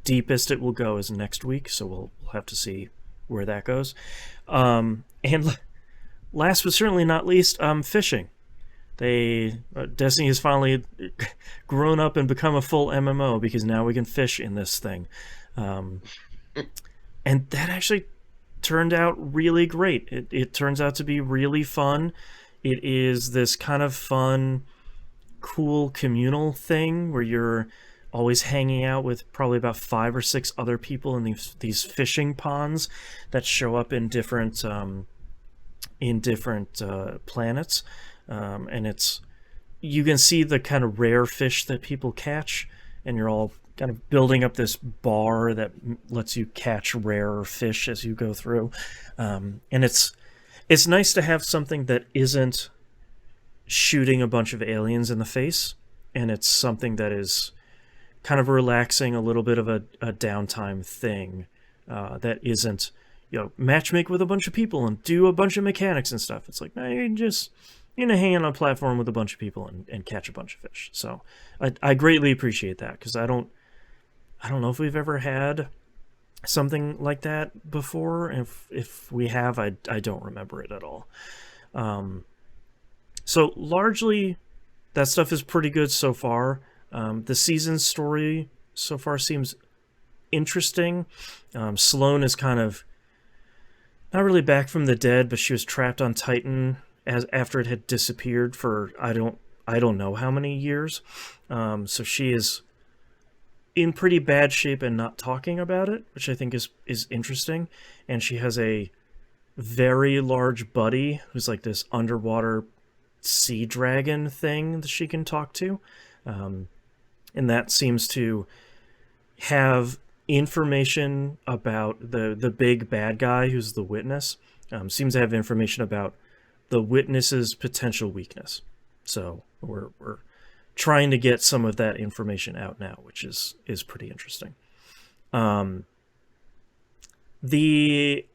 deepest it will go is next week, so we'll have to see where that goes. And last but certainly not least, fishing. Destiny has finally grown up and become a full MMO, because now we can fish in this thing. And that actually turned out really great. It turns out to be really fun. It is this kind of fun, cool communal thing where you're always hanging out with probably about 5 or 6 other people in these fishing ponds that show up in different planets. And you can see the kind of rare fish that people catch, and you're all kind of building up this bar that lets you catch rarer fish as you go through. And it's nice to have something that isn't shooting a bunch of aliens in the face, and it's something that is kind of relaxing, a little bit of a downtime thing that isn't, matchmake with a bunch of people and do a bunch of mechanics and stuff. It's like, no, you just hang on a platform with a bunch of people and catch a bunch of fish. So I greatly appreciate that, because I don't know if we've ever had something like that before. If we have, I don't remember it at all. So largely that stuff is pretty good so far. The season story so far seems interesting. Sloane is kind of not really back from the dead, but she was trapped on Titan after it had disappeared for I don't know how many years. So she is in pretty bad shape and not talking about it, which I think is interesting. And she has a very large buddy who's like this underwater sea dragon thing that she can talk to. And that seems to have information about the big bad guy who's the witness. Seems to have information about the witness's potential weakness. So we're trying to get some of that information out now, which is pretty interesting. The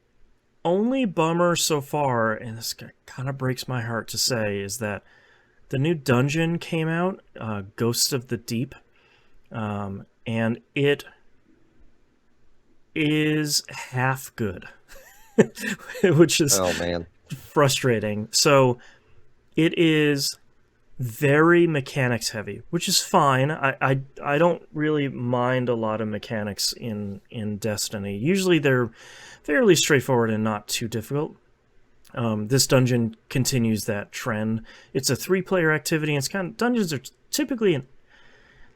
only bummer so far, and this kind of breaks my heart to say, is that the new dungeon came out, Ghosts of the Deep, and it is half good, which is frustrating. So it is very mechanics heavy, which is fine. I don't really mind a lot of mechanics in Destiny. Usually they're fairly straightforward and not too difficult. This dungeon continues that trend. It's a 3-player activity, and dungeons are typically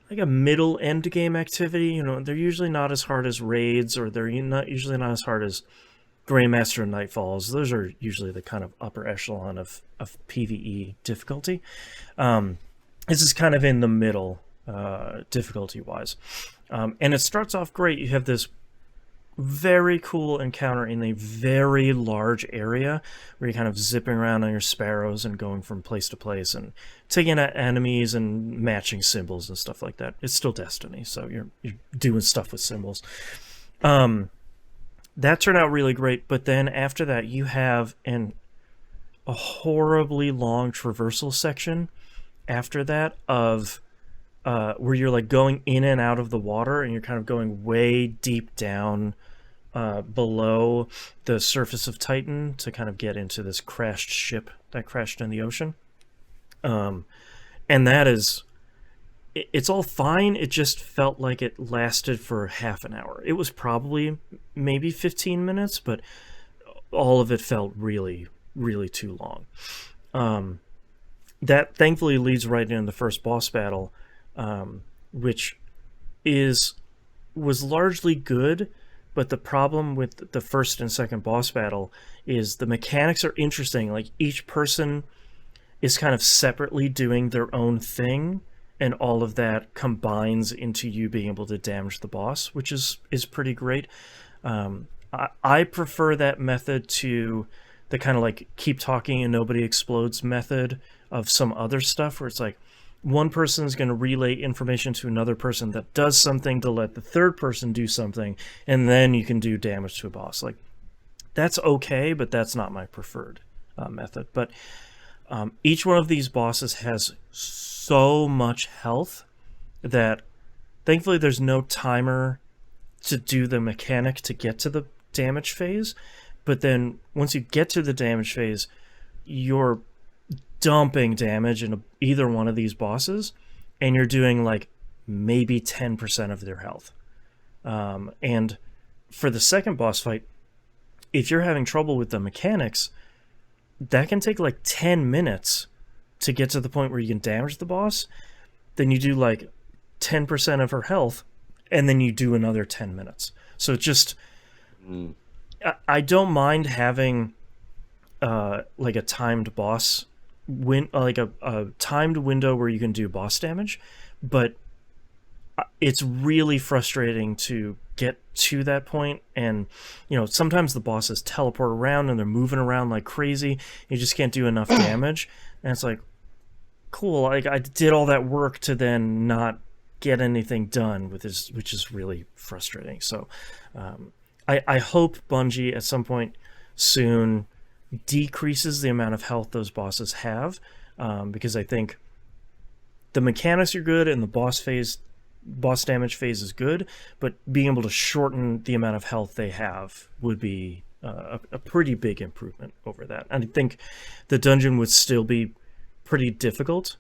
like a middle end game activity. They're usually not as hard as raids, or they're usually not as hard as Grandmaster and Nightfalls. Those are usually the kind of upper echelon of PvE difficulty. This is kind of in the middle difficulty-wise. And it starts off great. You have this very cool encounter in a very large area where you're kind of zipping around on your sparrows and going from place to place and taking out enemies and matching symbols and stuff like that. It's still Destiny, so you're doing stuff with symbols. That turned out really great, but then after that you have a horribly long traversal section after that of where you're like going in and out of the water, and you're kind of going way deep down below the surface of Titan to kind of get into this crashed ship that crashed in the ocean. And that is, it's all fine. It just felt like it lasted for half an hour. It was probably maybe 15 minutes, but all of it felt really, really too long. That thankfully leads right into the first boss battle, which was largely good, but the problem with the first and second boss battle is the mechanics are interesting. Like, each person is kind of separately doing their own thing, and all of that combines into you being able to damage the boss, which is pretty great. I prefer that method to the kind of like keep talking and nobody explodes method of some other stuff, where it's like one person is going to relay information to another person that does something to let the third person do something, and then you can do damage to a boss. Like, that's okay, but that's not my preferred method. But each one of these bosses has so much health that thankfully there's no timer to do the mechanic to get to the damage phase. But then once you get to the damage phase, you're dumping damage in either one of these bosses, and you're doing like maybe 10% of their health. And for the second boss fight, if you're having trouble with the mechanics, that can take like 10 minutes to get to the point where you can damage the boss. Then you do like 10% of her health, and then you do another 10 minutes. So it just... I don't mind having like a timed boss like a timed window where you can do boss damage, but it's really frustrating to get to that point. And sometimes the bosses teleport around and they're moving around like crazy. You just can't do enough damage, and it's like, cool, like I did all that work to then not get anything done with this, which is really frustrating. So I hope Bungie at some point soon decreases the amount of health those bosses have, because I think the mechanics are good and the boss damage phase is good, but being able to shorten the amount of health they have would be a pretty big improvement over that. And I think the dungeon would still be pretty difficult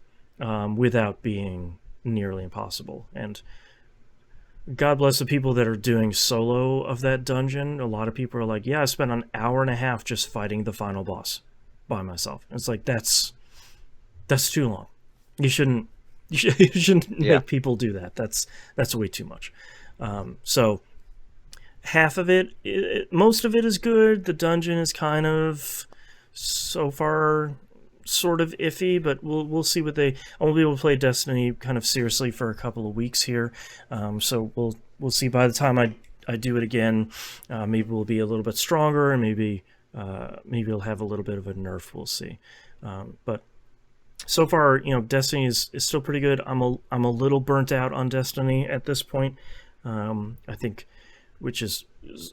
without being nearly impossible. And God bless the people that are doing solo of that dungeon. A lot of people are like, yeah, I spent an hour and a half just fighting the final boss by myself. And it's like, that's too long. You shouldn't make people do that. That's way too much. So half of it, most of it is good. The dungeon is kind of so far sort of iffy, but we'll see what I won't be able to play Destiny kind of seriously for a couple of weeks here. So we'll see. By the time I do it again, maybe we'll be a little bit stronger, and maybe it'll have a little bit of a nerf. We'll see. But so far, Destiny is still pretty good. I'm a little burnt out on Destiny at this point. I think, which is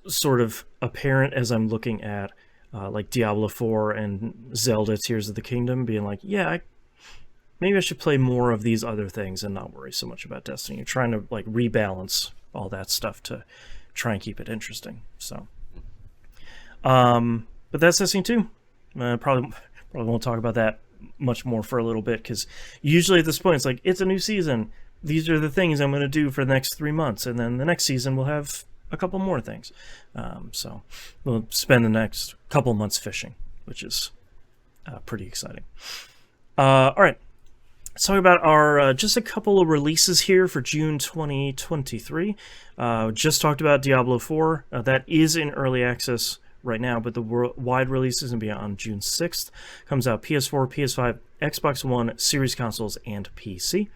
sort of apparent as I'm looking at like Diablo 4 and Zelda Tears of the Kingdom, being like, yeah, maybe I should play more of these other things and not worry so much about Destiny. You're trying to like rebalance all that stuff to try and keep it interesting. So, but that's Destiny 2. Probably won't talk about that much more for a little bit, because usually at this point it's like, it's a new season. These are the things I'm going to do for the next 3 months, and then the next season we'll have a couple more things. So we'll spend the next couple months fishing, which is pretty exciting. All right. Let's talk about our just a couple of releases here for June 2023. Just talked about Diablo 4. That is in early access right now, but the wide release is going to be on June 6th. Comes out PS4, PS5, Xbox One, Series consoles, and PC.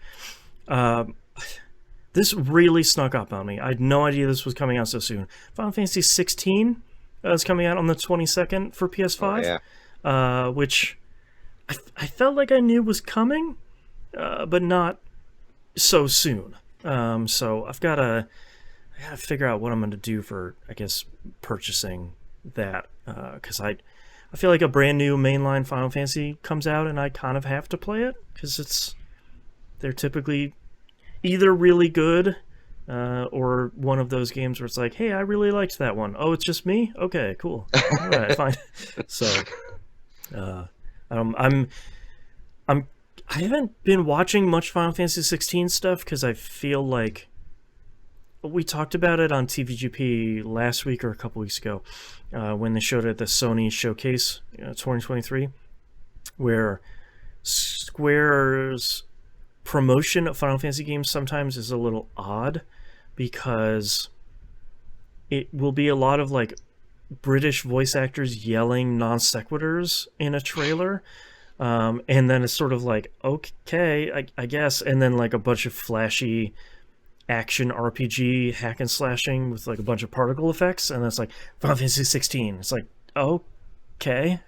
This really snuck up on me. I had no idea this was coming out so soon. Final Fantasy 16 is coming out on the 22nd for PS5, which I felt like I knew was coming, but not so soon. So I gotta figure out what I'm going to do for, I guess, purchasing that, because I feel like a brand new mainline Final Fantasy comes out and I kind of have to play it, because they're typically either really good, or one of those games where it's like, hey, I really liked that one. Oh, it's just me? Okay, cool. All right, fine. So, I haven't been watching much Final Fantasy 16 stuff because I feel like we talked about it on TVGP last week or a couple weeks ago, when they showed it at the Sony Showcase 2023, where Square's promotion of Final Fantasy games sometimes is a little odd, because it will be a lot of like British voice actors yelling non sequiturs in a trailer, and then it's sort of like, okay, I guess, and then like a bunch of flashy action RPG hack and slashing with like a bunch of particle effects, and it's like Final Fantasy 16. It's like, okay,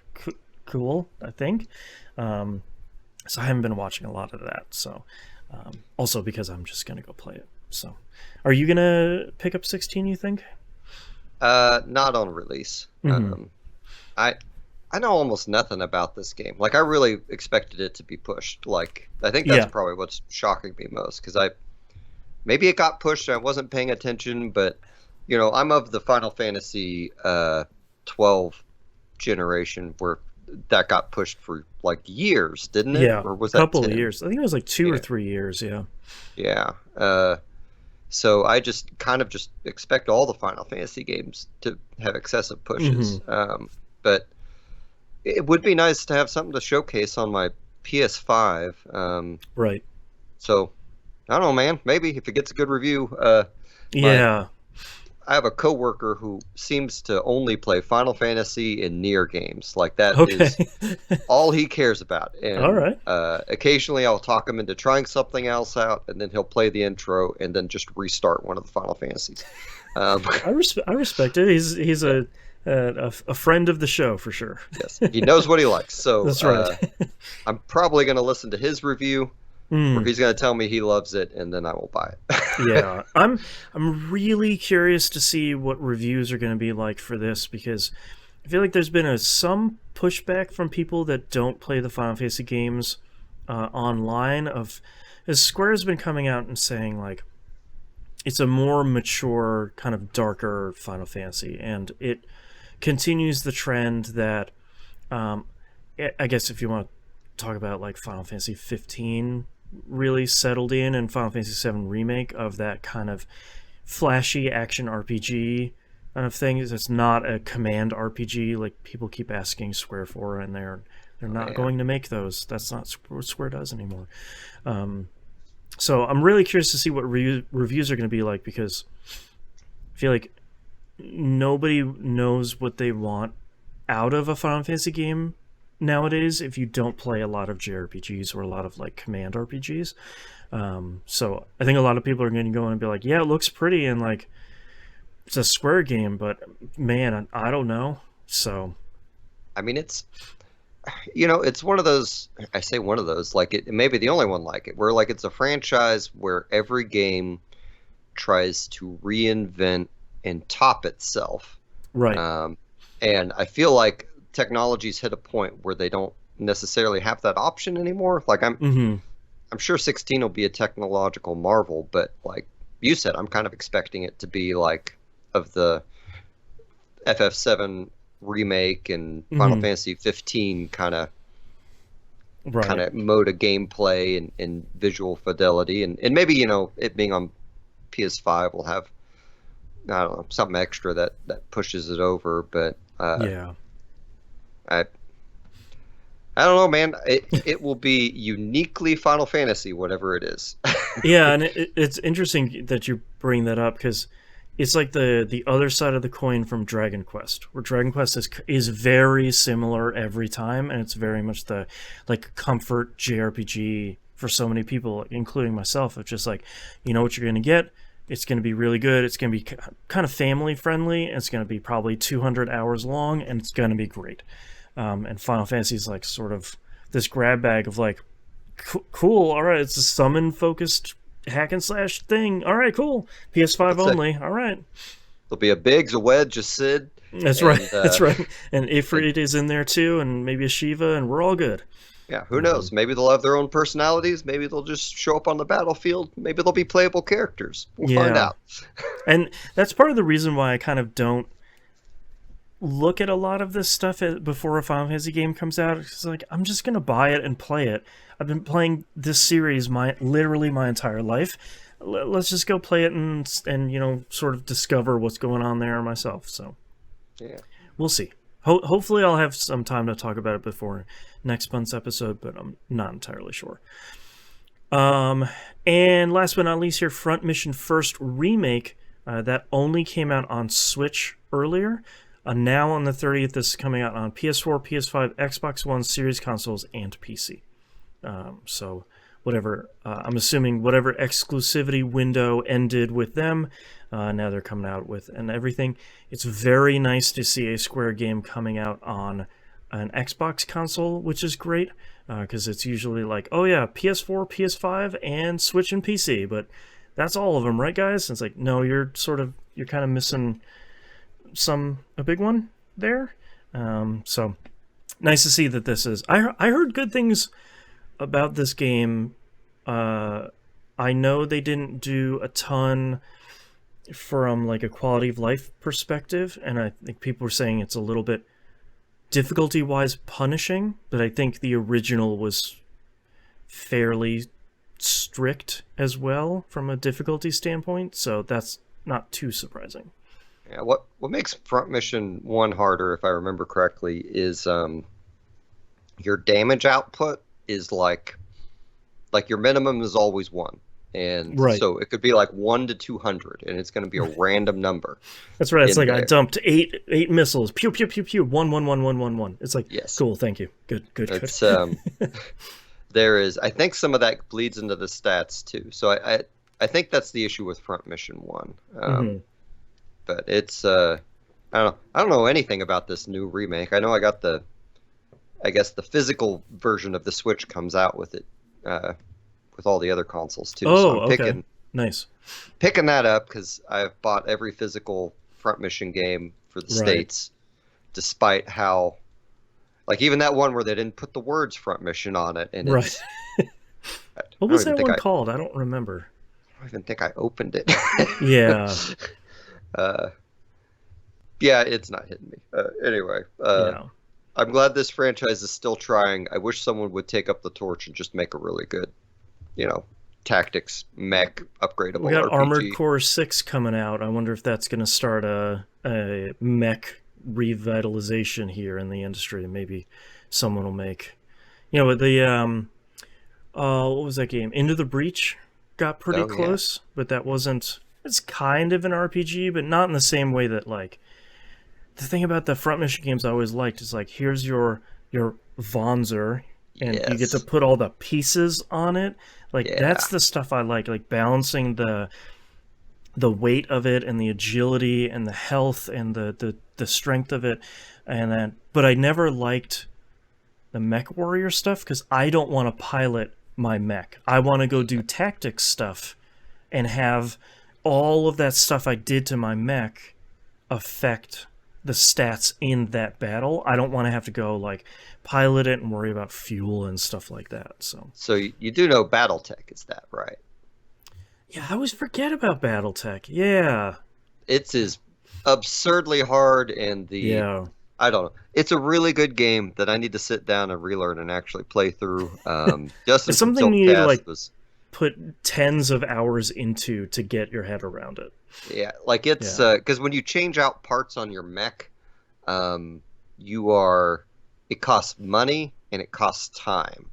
cool, I think. So I haven't been watching a lot of that. So, also because I'm just gonna go play it. So, are you gonna pick up 16? You think? Not on release. Mm-hmm. I know almost nothing about this game. Like, I really expected it to be pushed. Like, I think that's probably what's shocking me most, because maybe it got pushed and I wasn't paying attention, but I'm of the Final Fantasy 12 generation where that got pushed for like years, didn't it? Yeah, or was a couple that 10? of years. I think it was like 2 or 3 years. Yeah. So I just expect all the Final Fantasy games to have excessive pushes. Mm-hmm. But it would be nice to have something to showcase on my PS5. Right. So I don't know, man. Maybe if it gets a good review. I have a coworker who seems to only play Final Fantasy and Nier games. Like, that is all he cares about. And, all right. Occasionally I'll talk him into trying something else out, and then he'll play the intro and then just restart one of the Final Fantasies. I respect it. He's a friend of the show for sure. Yes, he knows what he likes. So that's right. I'm probably going to listen to his review. Or he's going to tell me he loves it, and then I will buy it. Yeah, I'm really curious to see what reviews are going to be like for this, because I feel like there's been some pushback from people that don't play the Final Fantasy games online. As Square's been coming out and saying like it's a more mature, kind of darker Final Fantasy, and it continues the trend that I guess if you want to talk about like Final Fantasy 15 really settled in, and Final Fantasy 7 remake, of that kind of flashy action RPG kind of thing. It's not a command RPG like people keep asking Square for, and they're not going to make those. That's not what Square does anymore. So I'm really curious to see what reviews are going to be like, because I feel like nobody knows what they want out of a Final Fantasy game nowadays if you don't play a lot of JRPGs or a lot of like command RPGs. So I think a lot of people are going to go and be like, yeah, it looks pretty, and like it's a Square game, but man, I don't know. So I mean, it's one of those, I say one of those, like it may be the only one like it, where like it's a franchise where every game tries to reinvent and top itself. Right. And I feel like technology's hit a point where they don't necessarily have that option anymore. Like I'm sure 16 will be a technological marvel, but like you said, I'm kind of expecting it to be like of the FF7 remake and Final Fantasy 15 kind of mode of gameplay and visual fidelity, and maybe it being on PS5 will have, I don't know, something extra that pushes it over, but I don't know, man. It will be uniquely Final Fantasy, whatever it is. Yeah, and it's interesting that you bring that up, because it's like the other side of the coin from Dragon Quest, where Dragon Quest is very similar every time, and it's very much the like comfort JRPG for so many people, including myself. It's just like, you know what you're gonna get. It's gonna be really good. It's gonna be kind of family friendly. And it's gonna be probably 200 hours long, and it's gonna be great. And Final Fantasy is like sort of this grab bag of like, cool. All right, it's a summon focused hack and slash thing. All right, cool. PS5 only. All right. There'll be a Biggs, a Wedge, a Sid. That's right. That's right. And Ifrit is in there too, and maybe a Shiva, and we're all good. Yeah, who knows? Maybe they'll have their own personalities. Maybe they'll just show up on the battlefield. Maybe they'll be playable characters. We'll find out. And that's part of the reason why I kind of don't look at a lot of this stuff before a Final Fantasy game comes out. It's like, I'm just going to buy it and play it. I've been playing this series literally my entire life. Let's just go play it and you know, sort of discover what's going on there myself. So yeah, we'll see. Hopefully I'll have some time to talk about it before next month's episode, but I'm not entirely sure. And last but not least here, Front Mission First Remake, that only came out on Switch earlier. Now on the 30th, this is coming out on PS4, PS5, Xbox One, Series consoles, and PC. So whatever, I'm assuming whatever exclusivity window ended with them, now they're coming out with and everything. It's very nice to see a Square game coming out on an Xbox console, which is great, because it's usually like, oh yeah, PS4, PS5, and Switch and PC, but that's all of them, right, guys? And it's like, no, you're kind of missing a big one there. So nice to see that this is. I heard good things about this game. I know they didn't do a ton from like a quality of life perspective, and I think people were saying it's a little bit difficulty wise punishing, but I think the original was fairly strict as well from a difficulty standpoint, so that's not too surprising. Yeah, what makes Front Mission 1 harder, if I remember correctly, is your damage output is like your minimum is always 1. And so it could be like 1 to 200, and it's going to be a random number. That's right. It's like I dumped eight missiles. Pew pew pew pew. 1 1 1 1 1 1. It's like, yes. Cool. Thank you. Good. It's there is. I think some of that bleeds into the stats too. So I think that's the issue with Front Mission 1. But it's I don't know anything about this new remake. I know I got the physical version of the Switch comes out with it. With all the other consoles too. So I'm picking that up because I've bought every physical Front Mission game for the States, despite how, like, even that one where they didn't put the words Front Mission on it. And what was that one called? I don't remember. I don't even think I opened it. Yeah. Yeah, it's not hitting me. Anyway, I'm glad this franchise is still trying. I wish someone would take up the torch and just make a really good, tactics mech upgradable We got RPG. Armored Core 6 coming out. I wonder if that's going to start a mech revitalization here in the industry. Maybe someone will make, the what was that game? Into the Breach got pretty close, but that wasn't. It's kind of an RPG, but not in the same way that, like, the thing about the Front Mission games I always liked is, like, here's your Vonzer, and you get to put all the pieces on it. Like, that's the stuff I like balancing the weight of it and the agility and the health and the strength of it. But I never liked the Mech Warrior stuff because I don't want to pilot my mech. I want to go do tactics stuff and have all of that stuff I did to my mech affect the stats in that battle. I don't want to have to go like pilot it and worry about fuel and stuff like that. So you do know BattleTech, is that right? Yeah, I always forget about BattleTech. Yeah, is absurdly hard, and I don't know. It's a really good game that I need to sit down and relearn and actually play through. Just it's something you need to put tens of hours into to get your head around it. Yeah, like it's because when you change out parts on your mech, it costs money and it costs time.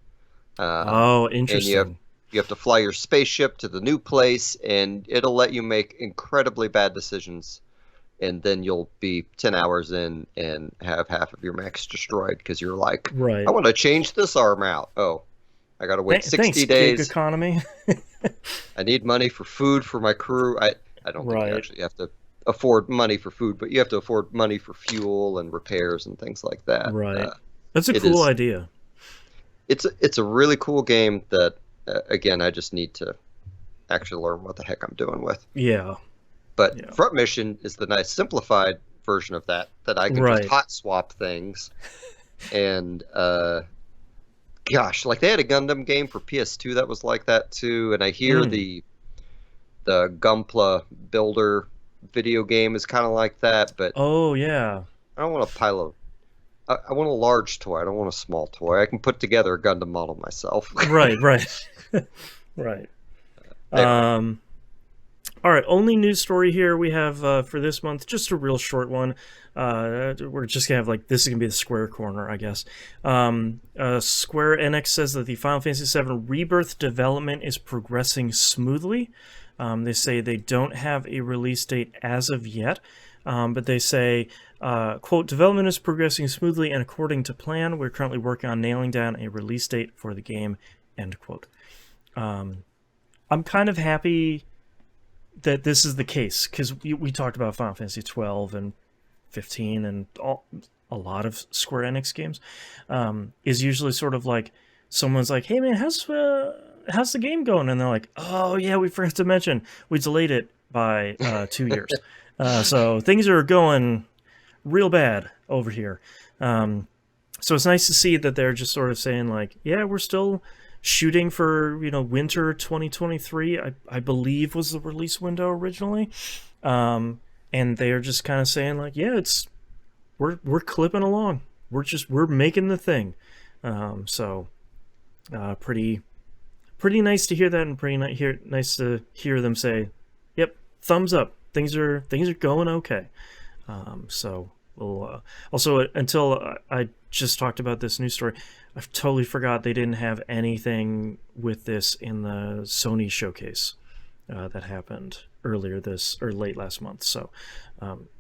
Interesting. You have to fly your spaceship to the new place, and it'll let you make incredibly bad decisions. And then you'll be 10 hours in and have half of your mechs destroyed because you're like, Right. I want to change this arm out. Oh, I got to wait 60 Thanks, days. Gig economy. I need money for food for my crew. I don't think you actually have to afford money for food, but you have to afford money for fuel and repairs and things like that. Right. That's a cool idea. It's a really cool game that, again, I just need to actually learn what the heck I'm doing with. Yeah. But Front Mission is the nice simplified version of that I can just hot swap things. And gosh, like they had a Gundam game for PS2 that was like that too. And I hear the Gunpla Builder video game is kind of like that. But oh yeah, I don't want a pile of. I want a large toy. I don't want a small toy. I can put together a Gundam model myself. Right. Right. All right, only news story here we have for this month, just a real short one. We're just going to have, like, this is going to be the Square Corner, I guess. Square Enix says that the Final Fantasy VII Rebirth development is progressing smoothly. They say they don't have a release date as of yet, but they say, quote, development is progressing smoothly and according to plan. We're currently working on nailing down a release date for the game, end quote. I'm kind of happy that this is the case, because we talked about Final Fantasy 12 and 15 and a lot of Square Enix games, is usually sort of like someone's like, hey man, how's the game going? And they're like, oh yeah, we forgot to mention we delayed it by 2 years. So things are going real bad over here. So it's nice to see that they're just sort of saying like, yeah, we're still shooting for, winter 2023, I believe was the release window originally. And they're just kind of saying like, yeah, we're clipping along. We're making the thing. So pretty nice to hear that, and pretty nice to hear them say, yep, thumbs up. Things are going okay. So we'll also, until I just talked about this news story, I totally forgot they didn't have anything with this in the Sony showcase that happened late last month. So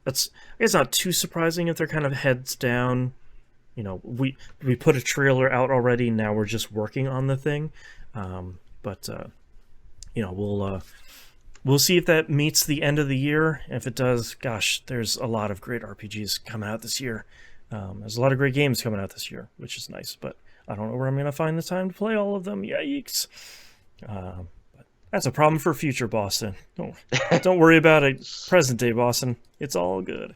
that's, I guess, not too surprising if they're kind of heads down. We put a trailer out already. Now we're just working on the thing. But we'll see if that meets the end of the year. If it does, gosh, there's a lot of great RPGs coming out this year. There's a lot of great games coming out this year, which is nice, but I don't know where I'm going to find the time to play all of them. Yikes. But that's a problem for future Boston. Don't worry about it. Present day Boston. It's all good.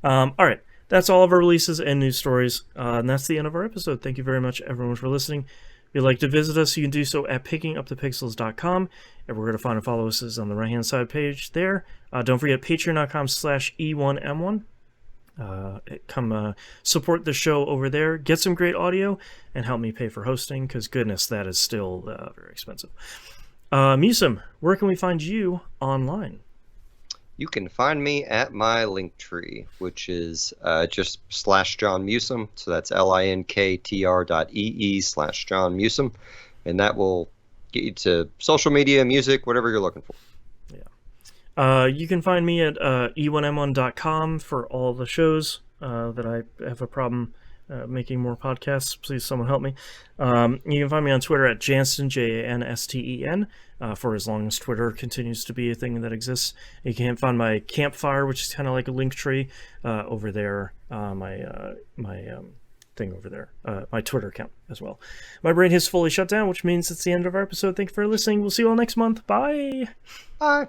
All right. That's all of our releases and news stories. And that's the end of our episode. Thank you very much, everyone, for listening. If you'd like to visit us, you can do so at pickingupthepixels.com. Everywhere to find and follow us is on the right-hand side page there. Don't forget patreon.com/E1M1. Come support the show over there, get some great audio, and help me pay for hosting, because goodness, that is still very expensive. Musum, where can we find you online? You can find me at my Linktree, which is just /John Musum. So that's linktr.ee/John Musum. And that will get you to social media, music, whatever you're looking for. You can find me at e1m1.com for all the shows that I have a problem making more podcasts. Please, someone help me. You can find me on Twitter at Jansten, Jansten, for as long as Twitter continues to be a thing that exists. You can find my Campfire, which is kind of like a link tree, over there. My thing over there, my Twitter account as well. My brain has fully shut down, which means it's the end of our episode. Thank you for listening. We'll see you all next month. Bye. Bye.